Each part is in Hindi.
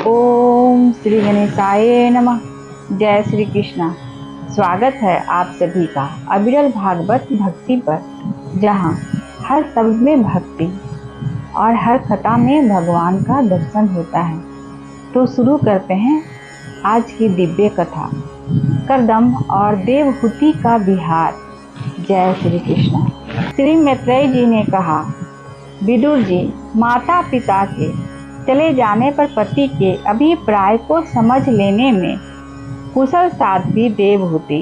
ओम श्री गणेशाय नमः। जय श्री कृष्णा। स्वागत है आप सभी का अविरल भागवत भक्ति पर, जहाँ हर शब्द में भक्ति और हर कथा में भगवान का दर्शन होता है। तो शुरू करते हैं आज की दिव्य कथा, करदम और देवहूति का विहार। जय श्री कृष्णा। श्री मैत्रेय जी ने कहा, विदुर जी, माता पिता के चले जाने पर पति के अभिप्राय को समझ लेने में कुशल साध्वी देवहूति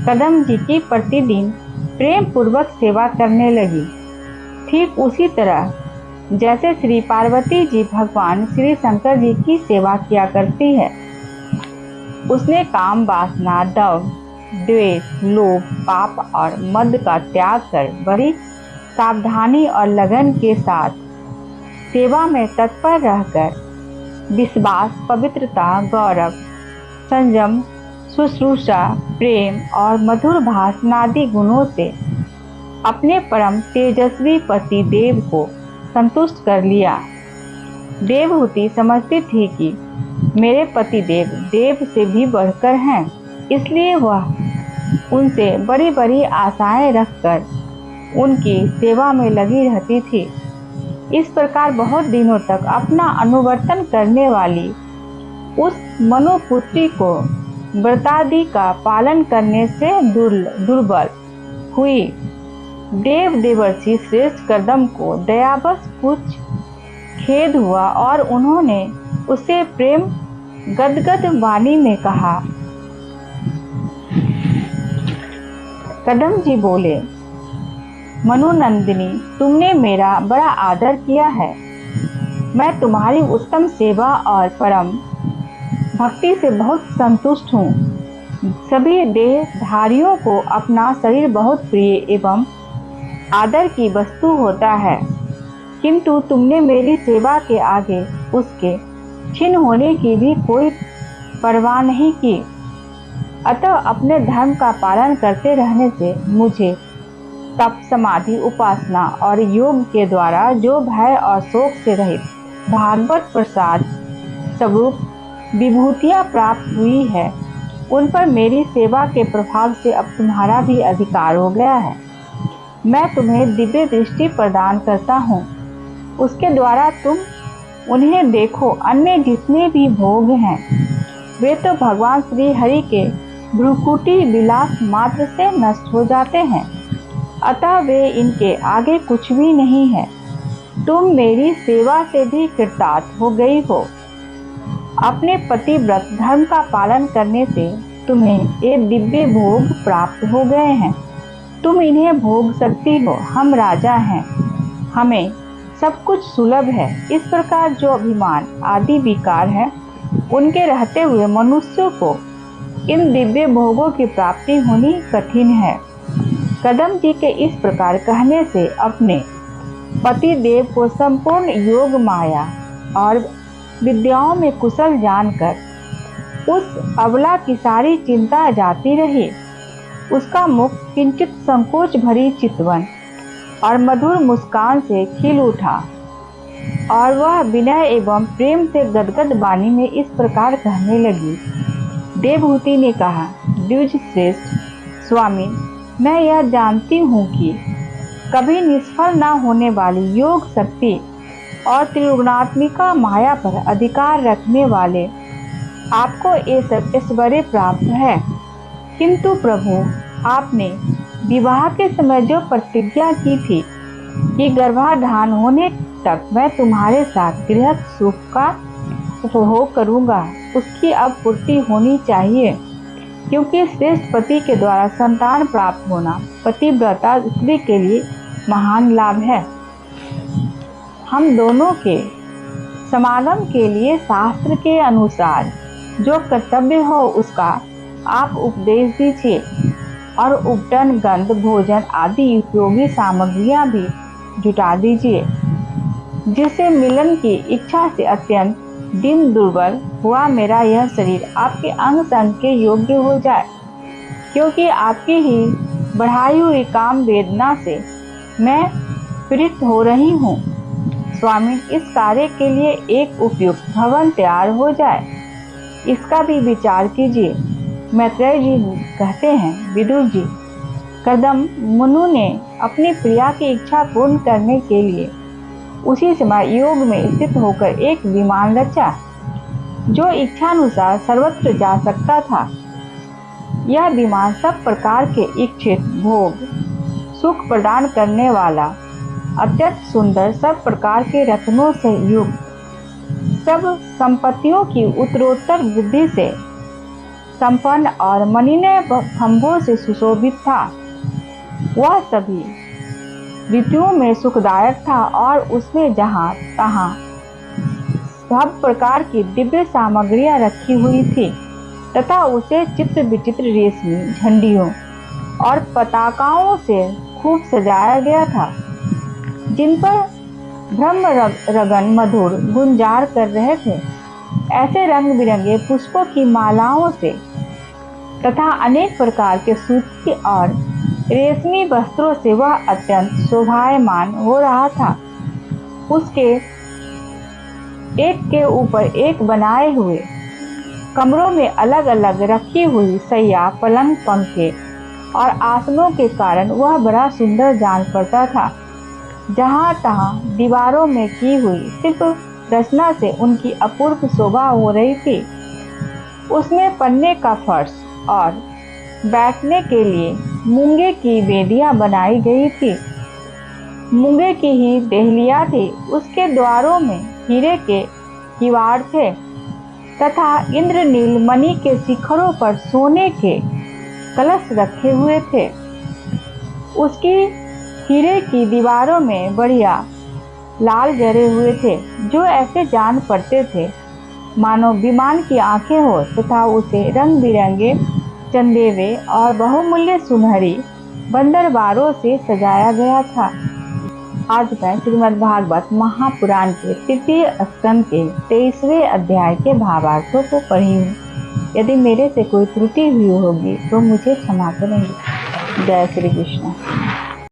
कदम जी की प्रतिदिन प्रेम पूर्वक सेवा करने लगी। ठीक उसी तरह जैसे श्री पार्वती जी भगवान श्री शंकर जी की सेवा किया करती है। उसने काम वासना, दव, द्वेष, लोभ, पाप और मद का त्याग कर बड़ी सावधानी और लगन के साथ सेवा में तत्पर रहकर विश्वास, पवित्रता, गौरव, संयम, शुश्रूषा, प्रेम और मधुर भाषणादि गुणों से अपने परम तेजस्वी पति देव को संतुष्ट कर लिया। देवहूति समझती थी कि मेरे पति देव देव से भी बढ़कर हैं, इसलिए वह उनसे बड़ी बड़ी आशाएं रखकर उनकी सेवा में लगी रहती थी। इस प्रकार बहुत दिनों तक अपना अनुवर्तन करने वाली उस मनोपुत्री को व्रतादि का पालन करने से दुर्बल हुई देव देवर्षि श्रेष्ठ करदम को दयावश कुछ खेद हुआ और उन्होंने उससे प्रेम गदगद वाणी में कहा। कदम जी बोले, मनोनंदिनी, तुमने मेरा बड़ा आदर किया है। मैं तुम्हारी उत्तम सेवा और परम भक्ति से बहुत संतुष्ट हूँ। सभी देहधारियों को अपना शरीर बहुत प्रिय एवं आदर की वस्तु होता है, किंतु तुमने मेरी सेवा के आगे उसके क्षीण होने की भी कोई परवाह नहीं की। अतः अपने धर्म का पालन करते रहने से मुझे तप, समाधि, उपासना और योग के द्वारा जो भय और शोक से रहित भागवत प्रसाद स्वरूप विभूतियाँ प्राप्त हुई है, उन पर मेरी सेवा के प्रभाव से अब तुम्हारा भी अधिकार हो गया है। मैं तुम्हें दिव्य दृष्टि प्रदान करता हूँ, उसके द्वारा तुम उन्हें देखो। अन्य जितने भी भोग हैं वे तो भगवान श्री हरि के भ्रुकुटी विलास मात्र से नष्ट हो जाते हैं, अतः वे इनके आगे कुछ भी नहीं है। तुम मेरी सेवा से भी कृतार्थ हो गई हो। अपने पतिव्रत धर्म का पालन करने से तुम्हें ये दिव्य भोग प्राप्त हो गए हैं, तुम इन्हें भोग सकती हो। हम राजा हैं, हमें सब कुछ सुलभ है। इस प्रकार जो अभिमान आदि विकार है, उनके रहते हुए मनुष्यों को इन दिव्य भोगों की प्राप्ति होनी कठिन है। कदम जी के इस प्रकार कहने से अपने पति देव को संपूर्ण योग, माया और विद्याओं में कुशल जानकर उस अबला की सारी चिंता जाती रही। उसका मुख किंचित संकोच भरी चितवन और मधुर मुस्कान से खिल उठा और वह विनय एवं प्रेम से गदगद वाणी में इस प्रकार कहने लगी। देवहूति ने कहा, द्विज श्रेष्ठ स्वामी, मैं यह जानती हूँ कि कभी निष्फल न होने वाली योग शक्ति और त्रिगुणात्मिका माया पर अधिकार रखने वाले आपको ये सब ऐश्वर्य प्राप्त है, किंतु प्रभु, आपने विवाह के समय जो प्रतिज्ञा की थी कि गर्भाधान होने तक मैं तुम्हारे साथ गृहस्थ सुख का उपभोग करूँगा, उसकी अब पूर्ति होनी चाहिए, क्योंकि श्रेष्ठ पति के द्वारा संतान प्राप्त होना पतिव्रता स्त्री के लिए महान लाभ है। हम दोनों के समागम के लिए शास्त्र के अनुसार जो कर्तव्य हो उसका आप उपदेश दीजिए और उपटन, गंध, भोजन आदि उपयोगी सामग्रियां भी जुटा दीजिए, जिससे मिलन की इच्छा से अत्यंत दिन दुर्बल हुआ मेरा यह शरीर आपके अंग संग के योग्य हो जाए, क्योंकि आपकी ही बढ़ाई हुई काम वेदना से मैं पीड़ित हो रही हूँ। स्वामी इस कार्य के लिए एक उपयुक्त भवन तैयार हो जाए, इसका भी विचार कीजिए। मैत्रेय जी कहते हैं, विदुर जी, कदम मुनु ने अपनी प्रिया की इच्छा पूर्ण करने के लिए उसी समय योग में स्थित होकर एक विमान रचा, जो इच्छानुसार सर्वत्र जा सकता था। यह विमान सब प्रकार के इच्छित भोग सुख प्रदान करने वाला, अत्यंत सुंदर, सब प्रकार के रत्नों से युक्त, सब संपत्तियों की उत्तरोत्तर वृद्धि से संपन्न और मणिमय खंभों से सुशोभित था। वह सभी ऋतुओं में सुखदायक था और उसमें जहाँ तहाँ सब प्रकार की दिव्य सामग्रियां रखी हुई थी तथा उसे चित्र विचित्र रेशमी झंडियों और पताकाओं से खूब सजाया गया था, जिन पर ब्रह्म रगन मधुर गुंजार कर रहे थे। ऐसे रंग बिरंगे पुष्पों की मालाओं से तथा अनेक प्रकार के सूती और रेशमी वस्त्रों से वह अत्यंत शोभायमान हो रहा था। उसके एक के ऊपर एक बनाए हुए कमरों में अलग अलग रखी हुई सैया, पलंग, पंखे और आसनों के कारण वह बड़ा सुंदर जान पड़ता था। जहाँ तहाँ दीवारों में की हुई शिल्प रचना से उनकी अपूर्व शोभा हो रही थी। उसमें पन्ने का फर्श और बैठने के लिए मूंगे की बेदियां बनाई गई थी। मूंगे की ही देहलियां थी। उसके द्वारों में हीरे के किवाड़ थे तथा इंद्रनील मणि के शिखरों पर सोने के कलश रखे हुए थे। उसकी हीरे की दीवारों में बढ़िया लाल जरे हुए थे, जो ऐसे जान पड़ते थे मानो विमान की आंखें हो, तथा उसे रंग बिरंगे चंदेवे और बहुमूल्य सुनहरी बंदरबारों से सजाया गया था। आज मैं श्रीमद् भागवत महापुराण के तृतीय स्कंद के 23वें अध्याय के भावार्थों को पढ़ी हूँ। यदि मेरे से कोई त्रुटि हुई होगी तो मुझे क्षमा करेंगे। जय श्री कृष्ण।